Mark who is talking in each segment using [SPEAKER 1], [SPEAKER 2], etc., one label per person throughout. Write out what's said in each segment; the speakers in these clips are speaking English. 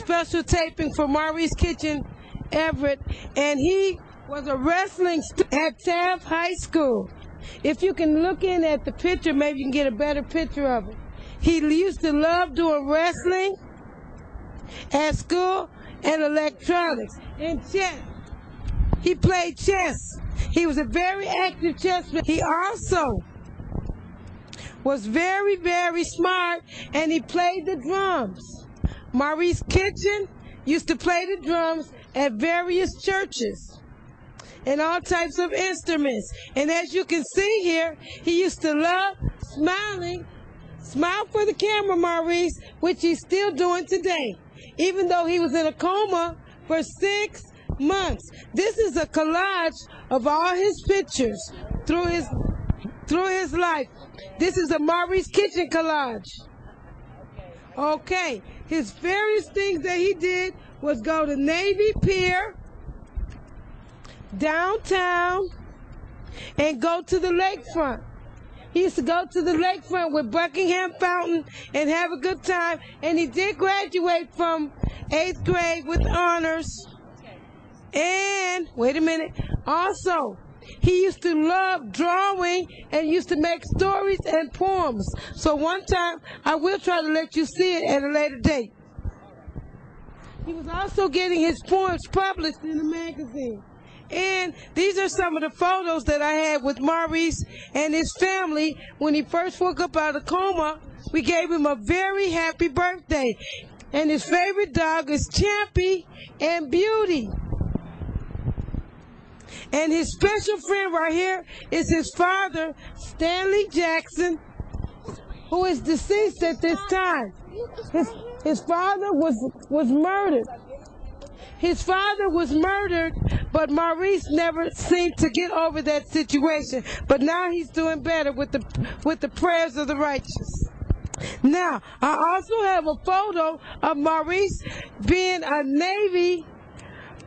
[SPEAKER 1] special taping for Maurice Kitchen Everett, and he was a wrestling at Taft High School. If you can look in at the picture, maybe you can get a better picture of it. He used to love doing wrestling at school and electronics and chess. He played chess. He was a very active chess player. He also was very, very smart, and he played the drums. Maurice Kitchen used to play the drums at various churches and all types of instruments. And as you can see here, he used to love smiling. Smile for the camera, Maurice, which he's still doing today, even though he was in a coma for 6 months. This is a collage of all his pictures through his life. This is a Maurice Kitchen collage. Okay, his various things that he did was go to Navy Pier, downtown, and go to the lakefront. He used to go to the lakefront with Buckingham Fountain and have a good time, and he did graduate from 8th grade with honors. And, wait a minute, also, he used to love drawing and used to make stories and poems. So one time, I will try to let you see it at a later date. He was also getting his poems published in a magazine. And these are some of the photos that I had with Maurice and his family when he first woke up out of coma. We gave him a very happy birthday. And his favorite dog is Champy and Beauty. And his special friend right here is his father, Stanley Jackson, who is deceased at this time. His father was murdered. His father was murdered, but Maurice never seemed to get over that situation. But now he's doing better with the prayers of the righteous. Now, I also have a photo of Maurice being a Navy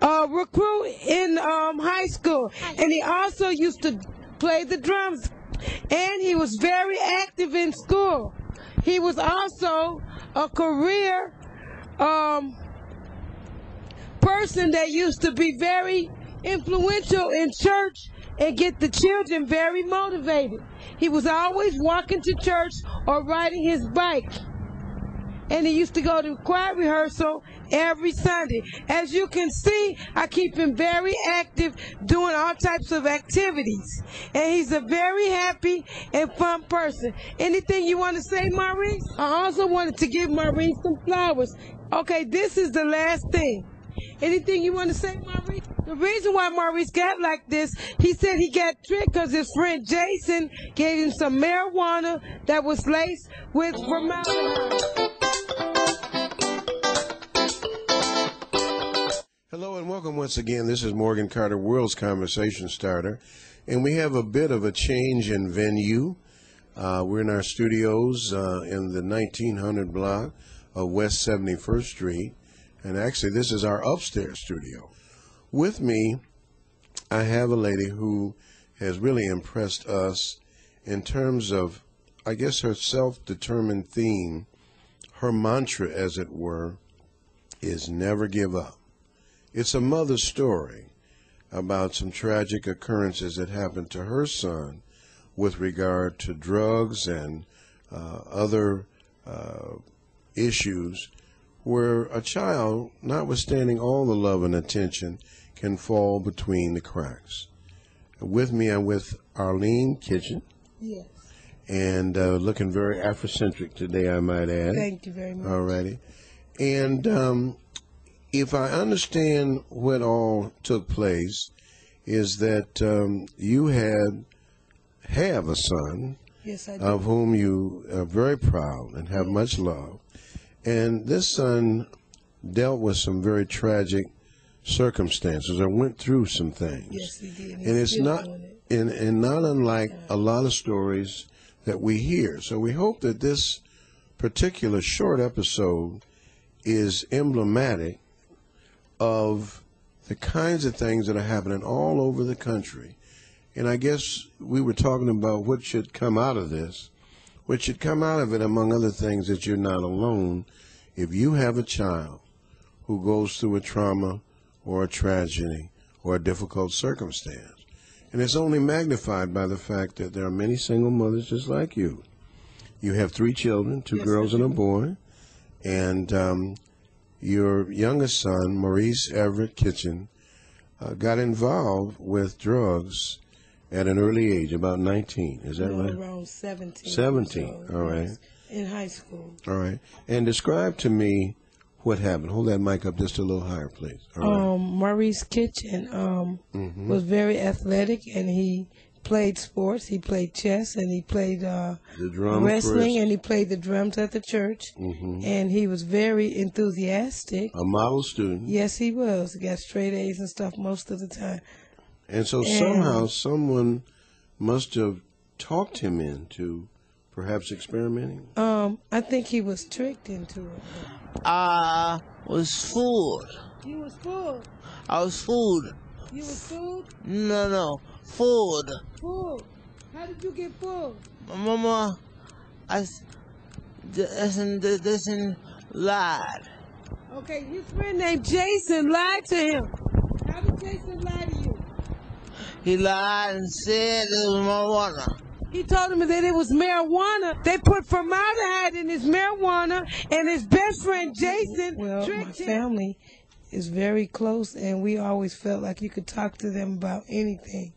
[SPEAKER 1] recruit in high school, and he also used to play the drums, and he was very active in school. He was also a career person that used to be very influential in church and get the children very motivated. He was always walking to church or riding his bike. And he used to go to choir rehearsal every Sunday. As you can see, I keep him very active, doing all types of activities. And he's a very happy and fun person. Anything you want to say, Maurice? I also wanted to give Maurice some flowers. Okay, this is the last thing. Anything you want to say, Maurice? The reason why Maurice got like this, he said he got tricked because his friend Jason gave him some marijuana that was laced with formaldehyde.
[SPEAKER 2] Hello and welcome once again. This is Morgan Carter, World's Conversation Starter, and we have a bit of a change in venue. We're in our studios in the 1900 block of West 71st Street, and actually this is our upstairs studio. With me, I have a lady who has really impressed us in terms of, I guess, her self-determined theme. Her mantra, as it were, is never give up. It's a mother's story about some tragic occurrences that happened to her son with regard to drugs and other issues, where a child, notwithstanding all the love and attention, can fall between the cracks. With me, I'm with Darlene Kitchen.
[SPEAKER 1] Yes.
[SPEAKER 2] And looking very Afrocentric today, I might add.
[SPEAKER 1] Thank you very much.
[SPEAKER 2] All righty. And if I understand what all took place, is that you have a son,
[SPEAKER 1] yes, I do,
[SPEAKER 2] of whom you are very proud and have much love. And this son dealt with some very tragic circumstances or went through some things.
[SPEAKER 1] Yes, he did.
[SPEAKER 2] And it's not, and not unlike a lot of stories that we hear. So we hope that this particular short episode is emblematic of the kinds of things that are happening all over the country. And I guess we were talking about what should come out of this. What should come out of it, among other things, that you're not alone if you have a child who goes through a trauma or a tragedy or a difficult circumstance. And it's only magnified by the fact that there are many single mothers just like you. You have 3 children, 2 girls and a boy, and your youngest son, Maurice Everett Kitchen, got involved with drugs at an early age, about 19. Is that right?
[SPEAKER 1] Around 17.
[SPEAKER 2] 17,
[SPEAKER 1] so,
[SPEAKER 2] all right.
[SPEAKER 1] In high school.
[SPEAKER 2] All right. And describe to me what happened. Hold that mic up just a little higher, please. All right.
[SPEAKER 1] Maurice Kitchen was very athletic, and he played sports. He played chess, and he played
[SPEAKER 2] the drums
[SPEAKER 1] wrestling,
[SPEAKER 2] first.
[SPEAKER 1] and he played the drums at the church. And he was very enthusiastic.
[SPEAKER 2] A model student.
[SPEAKER 1] Yes, he was. He got straight A's and stuff most of the time.
[SPEAKER 2] And so somehow someone must have talked him into perhaps experimenting.
[SPEAKER 1] I think he was tricked into it.
[SPEAKER 3] I was fooled.
[SPEAKER 1] You was fooled.
[SPEAKER 3] I was fooled.
[SPEAKER 1] You was fooled?
[SPEAKER 3] No, fooled.
[SPEAKER 1] Fooled. How did you get fooled?
[SPEAKER 3] My mama, this lied.
[SPEAKER 1] Okay, his friend named Jason lied to him. How did Jason lie to you?
[SPEAKER 3] He lied and said it was marijuana.
[SPEAKER 1] He told him that it was marijuana. They put formaldehyde in his marijuana, and his best friend Jason tricked him. My family is very close, and we always felt like you could talk to them about anything.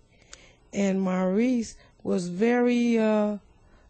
[SPEAKER 1] And Maurice was very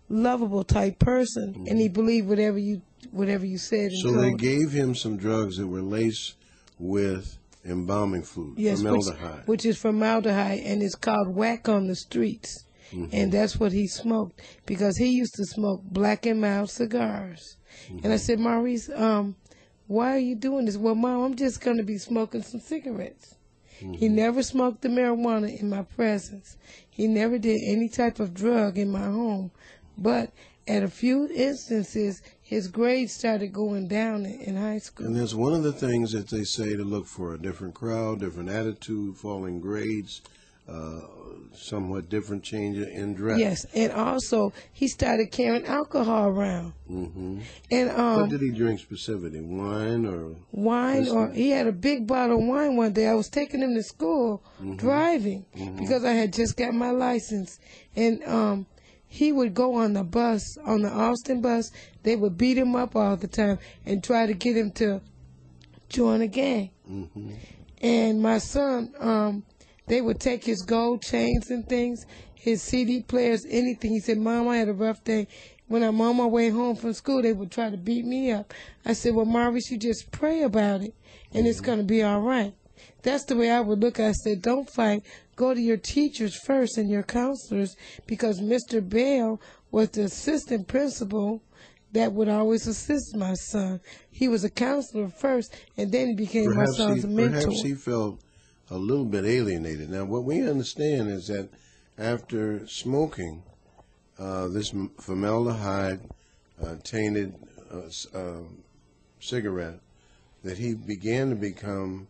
[SPEAKER 1] lovable type person, and he believed whatever you said. And
[SPEAKER 2] so they gave him some drugs that were laced with embalming fluid, formaldehyde.
[SPEAKER 1] Which is formaldehyde, and it's called whack on the streets. And that's what he smoked, because he used to smoke Black and Mild cigars. And I said, Maurice, why are you doing this? Well, Mom, I'm just going to be smoking some cigarettes. He never smoked the marijuana in my presence. He never did any type of drug in my home. But at a few instances, his grades started going down in high school.
[SPEAKER 2] And that's one of the things that they say to look for: a different crowd, different attitude, falling grades, somewhat different change in dress.
[SPEAKER 1] Yes, and also he started carrying alcohol around. And
[SPEAKER 2] what did he drink specifically? Wine or
[SPEAKER 1] wine? Or he had a big bottle of wine one day. I was taking him to school driving because I had just got my license, and he would go on the bus, on the Austin bus. They would beat him up all the time and try to get him to join a gang. And my son, they would take his gold chains and things, his CD players, anything. He said, Mom, I had a rough day. When I'm on my way home from school, they would try to beat me up. I said, well, Maurice, you just pray about it, and it's going to be all right. That's the way I would look. I said, don't fight. Go to your teachers first and your counselors, because Mr. Bell was the assistant principal that would always assist my son. He was a counselor first, and then he became my son's mentor.
[SPEAKER 2] Perhaps he felt a little bit alienated. Now, what we understand is that after smoking this formaldehyde tainted cigarette, that he began to become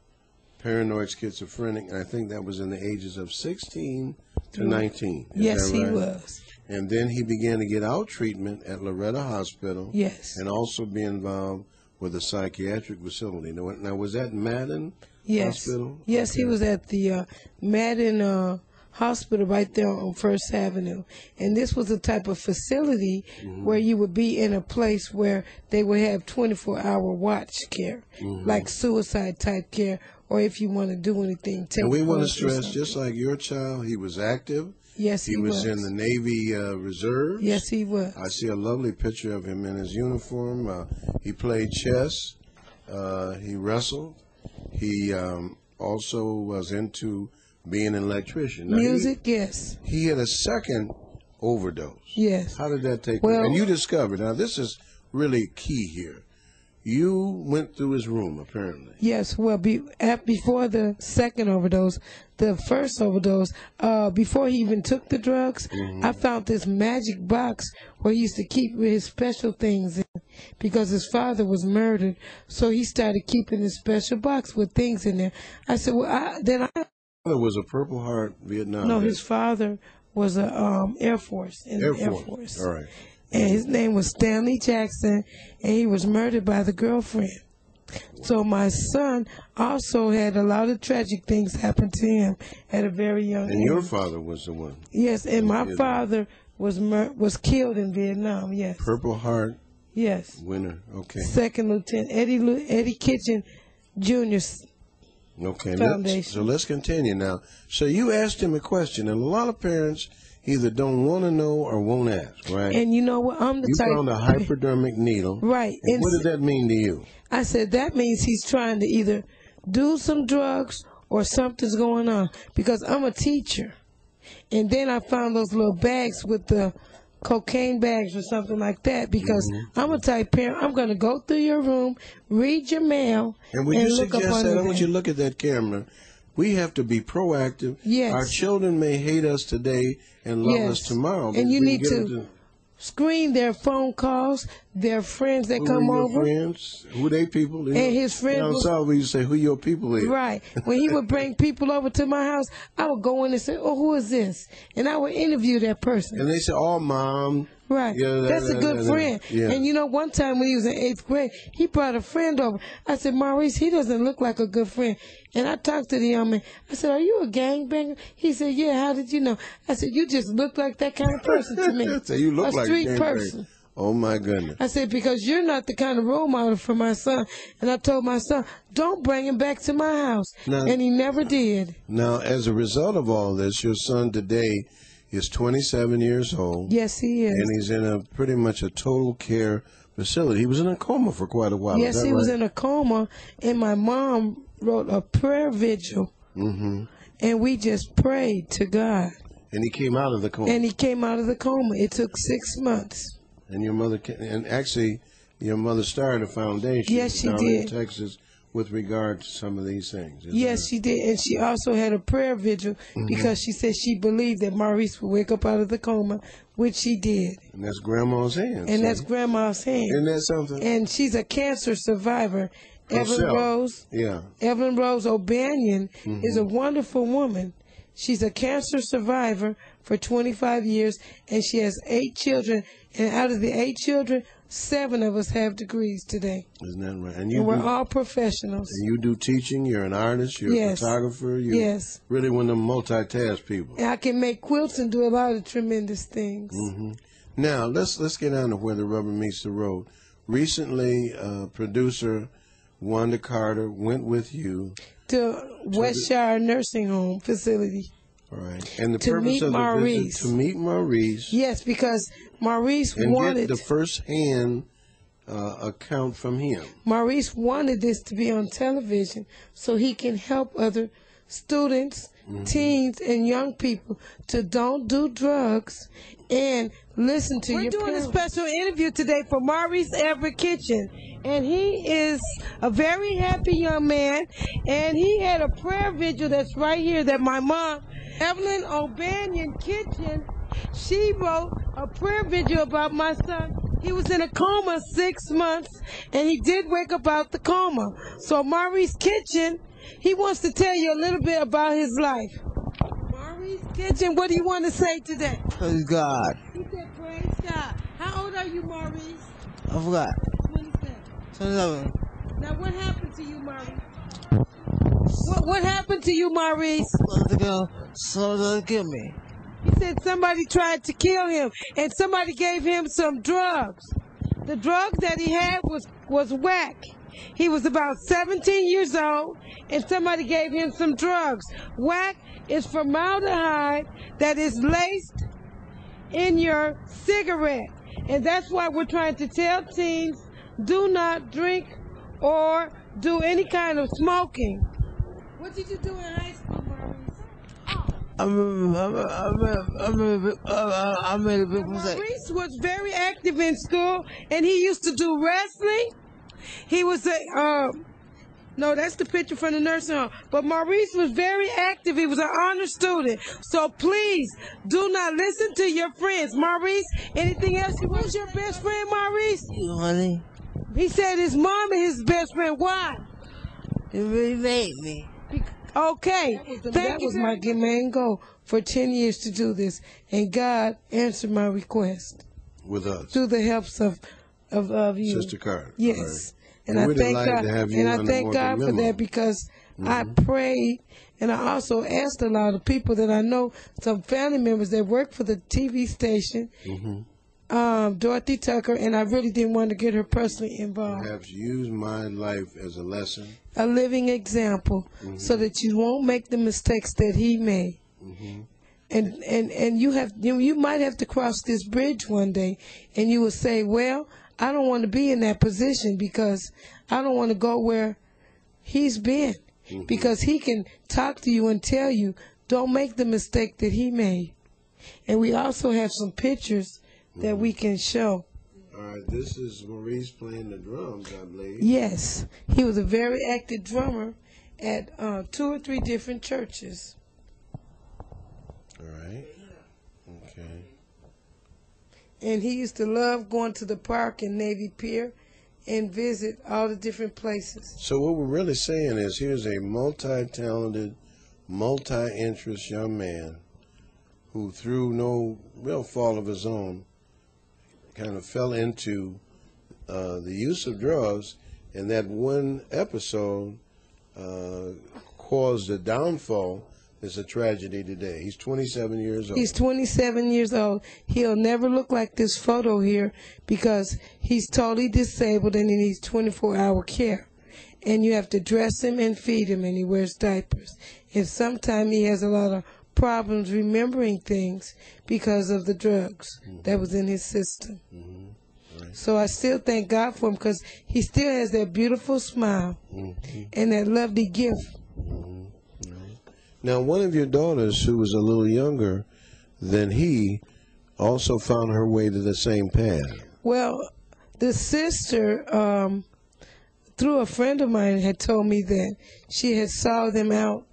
[SPEAKER 2] paranoid schizophrenic, and I think that was in the ages of 16 to 19.
[SPEAKER 1] Yes, he was.
[SPEAKER 2] And then he began to get out treatment at Loretta Hospital.
[SPEAKER 1] Yes.
[SPEAKER 2] And also be involved with a psychiatric facility. Now, was that Madden Hospital?
[SPEAKER 1] Yes, he was at the Madden Hospital right there on First Avenue. And this was a type of facility where you would be in a place where they would have 24-hour watch care, like suicide type care, or if you want to do anything.
[SPEAKER 2] And we want to stress, just like your child, he was active.
[SPEAKER 1] Yes, he was.
[SPEAKER 2] He was in the Navy Reserves.
[SPEAKER 1] Yes, he was.
[SPEAKER 2] I see a lovely picture of him in his uniform. He played chess. He wrestled. He also was into being an electrician. Now,
[SPEAKER 1] music, yes.
[SPEAKER 2] He had a second overdose.
[SPEAKER 1] Yes.
[SPEAKER 2] How did that take place? And you discovered, now this is really key here. You went through his room, apparently.
[SPEAKER 1] Yes, well, before the second overdose, the first overdose, before he even took the drugs, I found this magic box where he used to keep his special things in, because his father was murdered. So he started keeping his special box with things in there. I said, well, then I...
[SPEAKER 2] Father was a Purple Heart Vietnam.
[SPEAKER 1] No, his father was a Air Force, in the Air Force.
[SPEAKER 2] All right.
[SPEAKER 1] And his name was Stanley Jackson, and he was murdered by the girlfriend. So my son also had a lot of tragic things happen to him at a very young age.
[SPEAKER 2] And your father was the one?
[SPEAKER 1] Yes, and my father was killed in Vietnam, yes.
[SPEAKER 2] Purple Heart
[SPEAKER 1] yes.
[SPEAKER 2] winner, okay.
[SPEAKER 1] Second Lieutenant Eddie Kitchen Jr.
[SPEAKER 2] Okay,
[SPEAKER 1] Foundation.
[SPEAKER 2] So let's continue now. So you asked him a question, and a lot of parents either don't want to know or won't ask, right?
[SPEAKER 1] And you know what? I'm the
[SPEAKER 2] you
[SPEAKER 1] type.
[SPEAKER 2] You found a hypodermic needle.
[SPEAKER 1] Right.
[SPEAKER 2] And what does that mean to you?
[SPEAKER 1] I said, that means he's trying to either do some drugs or something's going on, because I'm a teacher. And then I found those little bags with the cocaine bags or something like that, because I'm a type parent. I'm going to go through your room, read your mail,
[SPEAKER 2] and would you suggest that? I want you to look at that camera. We have to be proactive.
[SPEAKER 1] Yes.
[SPEAKER 2] Our children may hate us today and love us tomorrow.
[SPEAKER 1] And you need to screen their phone calls, their friends that come over.
[SPEAKER 2] Friends? Who they people?
[SPEAKER 1] And his friends.
[SPEAKER 2] Down south, we used to say, who your people is.
[SPEAKER 1] Right. When he would bring people over to my house, I would go in and say, oh, who is this? And I would interview that person.
[SPEAKER 2] And they say, oh, Mom.
[SPEAKER 1] Right.
[SPEAKER 2] Yeah,
[SPEAKER 1] that's a good friend.
[SPEAKER 2] Yeah.
[SPEAKER 1] And you know, one time when he was in 8th grade, he brought a friend over. I said, Maurice, he doesn't look like a good friend. And I talked to the young man. I said, are you a gangbanger? He said, yeah, how did you know? I said, you just look like that kind of person to me.
[SPEAKER 2] So you look
[SPEAKER 1] a
[SPEAKER 2] like
[SPEAKER 1] street
[SPEAKER 2] a
[SPEAKER 1] person.
[SPEAKER 2] Oh, my goodness.
[SPEAKER 1] I said, because you're not the kind of role model for my son. And I told my son, don't bring him back to my house. Now, and he never did.
[SPEAKER 2] Now, as a result of all this, your son today is 27 years old.
[SPEAKER 1] Yes, he is.
[SPEAKER 2] And he's in pretty much a total care facility. He was in a coma for quite a while.
[SPEAKER 1] Yes, he was in a coma, and my mom wrote a prayer vigil, and we just prayed to God.
[SPEAKER 2] And he came out of the coma.
[SPEAKER 1] It took 6 months.
[SPEAKER 2] And your mother, and actually, your mother started a foundation.
[SPEAKER 1] Yes, she
[SPEAKER 2] down
[SPEAKER 1] did.
[SPEAKER 2] In Texas, with regard to some of these things.
[SPEAKER 1] Yes, she did. And she also had a prayer vigil because she said she believed that Maurice would wake up out of the coma, which she did.
[SPEAKER 2] And that's Grandma's hand.
[SPEAKER 1] And that's Grandma's hand.
[SPEAKER 2] Isn't that something?
[SPEAKER 1] And she's a cancer survivor. Evelyn Rose O'Banion is a wonderful woman. She's a cancer survivor for 25 years, and she has 8 children. And out of the 8 children, 7 of us have degrees today.
[SPEAKER 2] Isn't that right?
[SPEAKER 1] And we're all professionals.
[SPEAKER 2] And you do teaching. You're an artist. You're a photographer. You're really one of them multitask people.
[SPEAKER 1] And I can make quilts and do a lot of tremendous things.
[SPEAKER 2] Now, let's get down to where the rubber meets the road. Recently, producer Wanda Carter went with you
[SPEAKER 1] to Westshire Nursing Home facility.
[SPEAKER 2] Right. And the purpose of the visit to meet Maurice.
[SPEAKER 1] Yes, because Maurice wanted
[SPEAKER 2] get the first-hand account from him.
[SPEAKER 1] Maurice wanted this to be on television so he can help other students, teens, and young people to don't do drugs and listen to your parents. We're doing a special interview today for Maurice Everett Kitchen, and he is a very happy young man, and he had a prayer vigil that's right here that my mom, Evelyn O'Banion Kitchen, she wrote a prayer vigil about my son. He was in a coma 6 months, and he did wake up out the coma. So Maurice Kitchen, he wants to tell you a little bit about his life. Maurice Kitchen, what do you want to say today?
[SPEAKER 3] Praise God.
[SPEAKER 1] He said, praise God. How old are you, Maurice?
[SPEAKER 3] I forgot.
[SPEAKER 1] 27.
[SPEAKER 3] 27.
[SPEAKER 1] Now, what happened to you, Maurice? What happened to you, Maurice?
[SPEAKER 3] Somebody killed me.
[SPEAKER 1] He said somebody tried to kill him, and somebody gave him some drugs. The drugs that he had was whack. He was about 17 years old, and somebody gave him some drugs. Whack is formaldehyde that is laced in your cigarette. And that's why we're trying to tell teens, do not drink or do any kind of smoking. What did you do in high school, Maurice?
[SPEAKER 3] I made a big mistake.
[SPEAKER 1] Maurice was very active in school, and he used to do wrestling. He was no, that's the picture from the nursing home. But Maurice was very active. He was an honor student. So please, do not listen to your friends. Maurice, anything else you want? Who's your best friend, Maurice?
[SPEAKER 3] You, honey.
[SPEAKER 1] He said his mom is his best friend. Why?
[SPEAKER 3] It really made me.
[SPEAKER 1] Okay. That was my main goal for 10 years to do this. And God answered my request.
[SPEAKER 2] With us.
[SPEAKER 1] Through the helps of you.
[SPEAKER 2] Sister Carter.
[SPEAKER 1] Yes. And I thank God, and I thank God for that, because I prayed, and I also asked a lot of people that I know, some family members that work for the TV station, Dorothy Tucker, and I really didn't want to get her personally involved.
[SPEAKER 2] Perhaps use my life as a lesson,
[SPEAKER 1] a living example, so that you won't make the mistakes that he made. And you might have to cross this bridge one day, and you will say, well, I don't want to be in that position, because I don't want to go where he's been, because he can talk to you and tell you, don't make the mistake that he made. And we also have some pictures that we can show.
[SPEAKER 2] All right, this is Maurice playing the drums, I believe.
[SPEAKER 1] Yes, he was a very active drummer at 2 or 3 different churches.
[SPEAKER 2] All right, okay.
[SPEAKER 1] And he used to love going to the park in Navy Pier and visit all the different places.
[SPEAKER 2] So what we're really saying is, here's a multi-talented, multi-interest young man who, through no real fault of his own, kind of fell into the use of drugs, and that one episode caused a downfall. It's a tragedy today. He's 27 years old.
[SPEAKER 1] He's 27 years old. He'll never look like this photo here, because he's totally disabled and he needs 24-hour care. And you have to dress him and feed him, and he wears diapers. And sometimes he has a lot of problems remembering things because of the drugs that was in his system. Right. So I still thank God for him, because he still has that beautiful smile and that lovely gift.
[SPEAKER 2] Now, one of your daughters, who was a little younger than he, also found her way to the same path.
[SPEAKER 1] Well, the sister, through a friend of mine, had told me that she had saw them out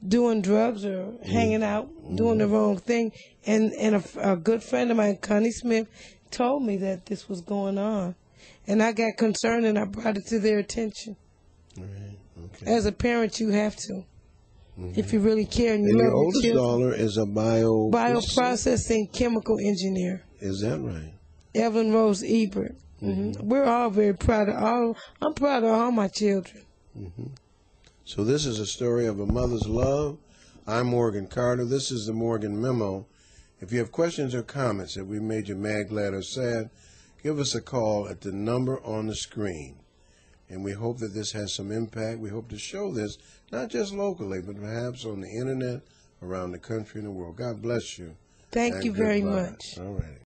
[SPEAKER 1] doing drugs or hanging out, doing the wrong thing. And a good friend of mine, Connie Smith, told me that this was going on. And I got concerned, and I brought it to their attention.
[SPEAKER 2] Right. Okay.
[SPEAKER 1] As a parent, you have to. If you really care and you love
[SPEAKER 2] your oldest daughter is a
[SPEAKER 1] bioprocessing chemical engineer.
[SPEAKER 2] Is that right?
[SPEAKER 1] Evelyn Rose Ebert. We're all very proud of I'm proud of all my children.
[SPEAKER 2] So this is a story of a mother's love. I'm Morgan Carter. This is the Morgan Memo. If you have questions or comments that we made you mad, glad, or sad, give us a call at the number on the screen. And we hope that this has some impact. We hope to show this, not just locally, but perhaps on the internet, around the country and the world. God bless you.
[SPEAKER 1] Thank you very much.
[SPEAKER 2] All right.